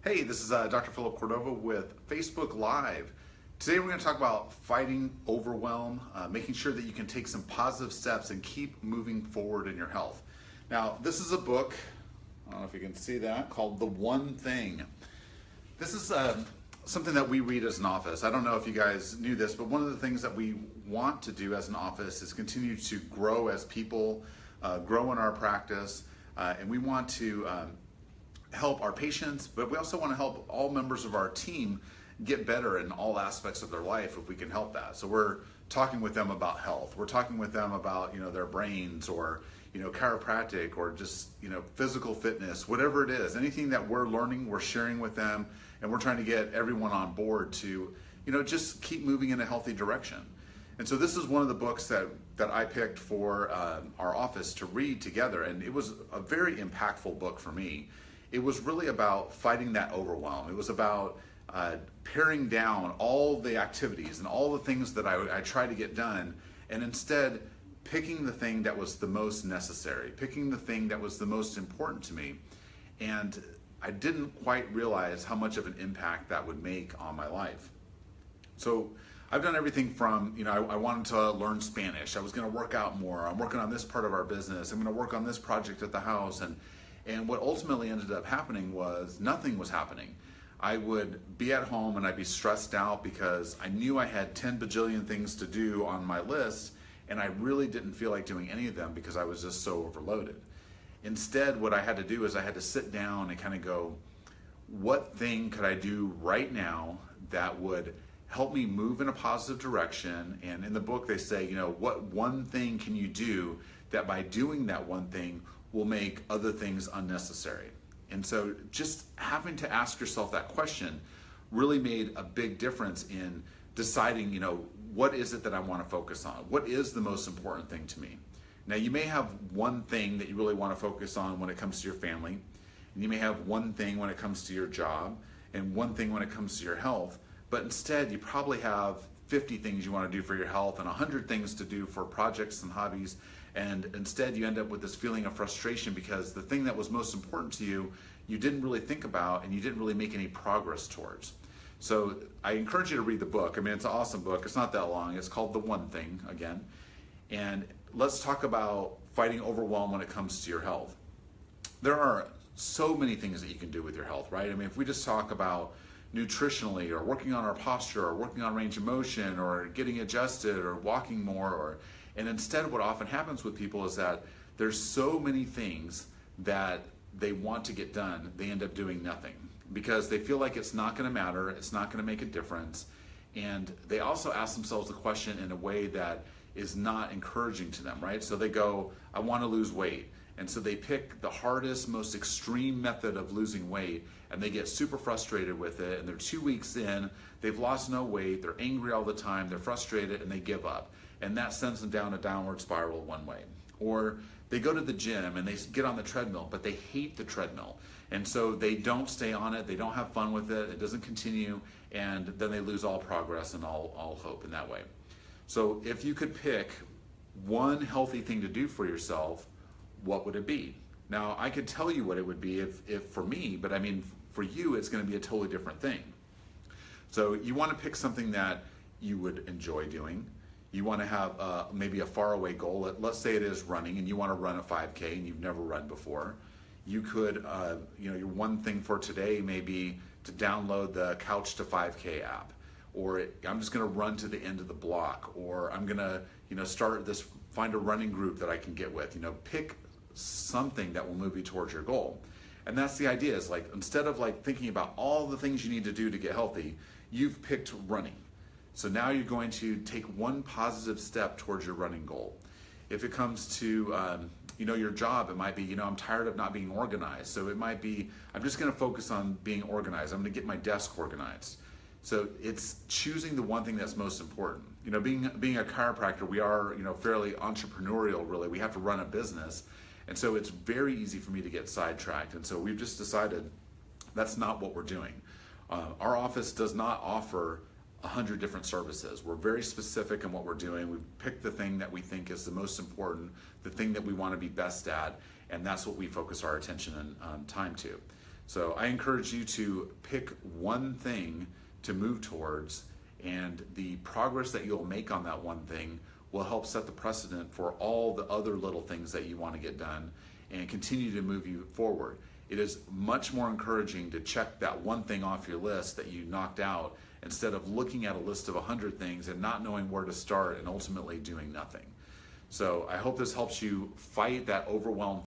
Hey, this is Dr. Philip Cordova with Facebook Live. Today we're going to talk about fighting overwhelm, making sure that you can take some positive steps and keep moving forward in your health. Now, this is a book, I don't know if you can see that, called The One Thing. This is something that we read as an office. I don't know if you guys knew this, but one of the things that we want to do as an office is continue to grow as people, grow in our practice, and we want to help our patients, but we also want to help all members of our team get better in all aspects of their life if we can help that. So we're talking with them about health. We're talking with them about, their brains or, chiropractic or just, physical fitness, whatever it is. Anything that we're learning, we're sharing with them, and we're trying to get everyone on board to, just keep moving in a healthy direction. And so this is one of the books that I picked for our office to read together, and it was a very impactful book for me. It was really about fighting that overwhelm. It was about paring down all the activities and all the things that I tried to get done, and instead picking the thing that was the most necessary, picking the thing that was the most important to me. And I didn't quite realize how much of an impact that would make on my life. So I've done everything from, I wanted to learn Spanish. I was going to work out more. I'm working on this part of our business. I'm going to work on this project at the house. And what ultimately ended up happening was nothing was happening. I would be at home and I'd be stressed out because I knew I had 10 bajillion things to do on my list, and I really didn't feel like doing any of them because I was just so overloaded. Instead, what I had to do is I had to sit down and kind of go, what thing could I do right now that would help me move in a positive direction? And in the book they say, what one thing can you do that by doing that one thing will make other things unnecessary? And so just having to ask yourself that question really made a big difference in deciding, what is it that I want to focus on? What is the most important thing to me? Now, you may have one thing that you really want to focus on when it comes to your family, and you may have one thing when it comes to your job, and one thing when it comes to your health, but instead you probably have 50 things you want to do for your health and 100 things to do for projects and hobbies. And instead you end up with this feeling of frustration because the thing that was most important to you, you didn't really think about and you didn't really make any progress towards. So I encourage you to read the book. I mean, it's an awesome book. It's not that long. It's called The One Thing, again. And let's talk about fighting overwhelm when it comes to your health. There are so many things that you can do with your health, right? I mean, if we just talk about nutritionally or working on our posture or working on range of motion or getting adjusted or walking more, and instead what often happens with people is that there's so many things that they want to get done, they end up doing nothing because they feel like it's not going to matter, it's not going to make a difference, and they also ask themselves the question in a way that is not encouraging to them, right? So they go, I want to lose weight. And so they pick the hardest, most extreme method of losing weight, and they get super frustrated with it, and they're 2 weeks in, they've lost no weight, they're angry all the time, they're frustrated, and they give up. And that sends them down a downward spiral one way. Or they go to the gym and they get on the treadmill, but they hate the treadmill. And so they don't stay on it, they don't have fun with it, it doesn't continue, and then they lose all progress and all hope in that way. So if you could pick one healthy thing to do for yourself, what would it be? Now, I could tell you what it would be if for me, but I mean, for you, it's going to be a totally different thing. So you want to pick something that you would enjoy doing. You want to have maybe a faraway goal. Let's say it is running, and you want to run a 5K, and you've never run before. You could, your one thing for today may be to download the Couch to 5K app, or I'm just going to run to the end of the block, or I'm going to, find a running group that I can get with. Pick something that will move you towards your goal. And that's the idea, is like, instead of like thinking about all the things you need to do to get healthy, you've picked running. So now you're going to take one positive step towards your running goal. If it comes to your job, it might be, I'm tired of not being organized. So it might be, I'm just going to focus on being organized. I'm going to get my desk organized. So it's choosing the one thing that's most important. Being a chiropractor, we are, fairly entrepreneurial, really. We have to run a business. And so it's very easy for me to get sidetracked. And so we've just decided that's not what we're doing. Our office does not offer 100 different services. We're very specific in what we're doing. We've picked the thing that we think is the most important, the thing that we want to be best at, and that's what we focus our attention and time to. So I encourage you to pick one thing to move towards, and the progress that you'll make on that one thing will help set the precedent for all the other little things that you want to get done and continue to move you forward. It is much more encouraging to check that one thing off your list that you knocked out instead of looking at a list of 100 things and not knowing where to start and ultimately doing nothing. So I hope this helps you fight that overwhelm